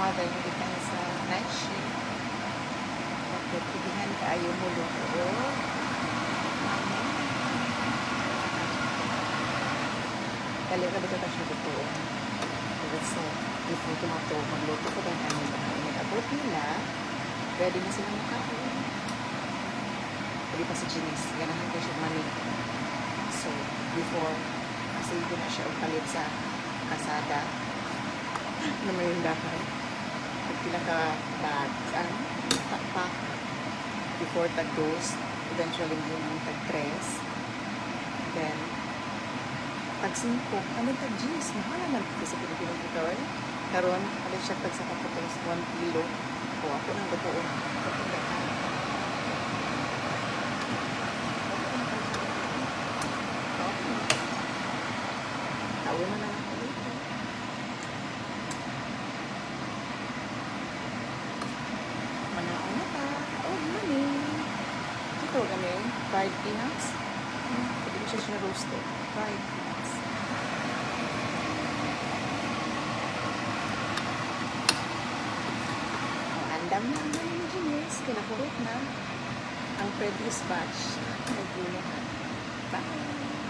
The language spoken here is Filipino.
mother hindi ka sa night shift. Okay, pigihan ka ayaw mo luto. Kali ka dito ka siya luto. So, before tumato, magluto ko din ang nag-abot nila. Ready na sila makain. Pwede pa si Janice. Ganahan ko siya manig. So, before, kasi hindi na siya upalit sa kasada na may undahan. Pag pinaka-bag, pack before tag-dose, eventually yung tag-tres. Then, tag-5, ano tag-G's? Mahal naman kasi Pilipino dito eh. Karon, alit siya tag sa kapatong 1 kilo. O, ako nang lutoon. Tawin na lang ako dito. Manaon na pa. Oh, money. Ito kami, fried peanuts. Pwede ko siya roasted. Fried peanuts. Andam na ang money ni Janice. Kinakurot na ang previous batch. Nagbulat. Bye!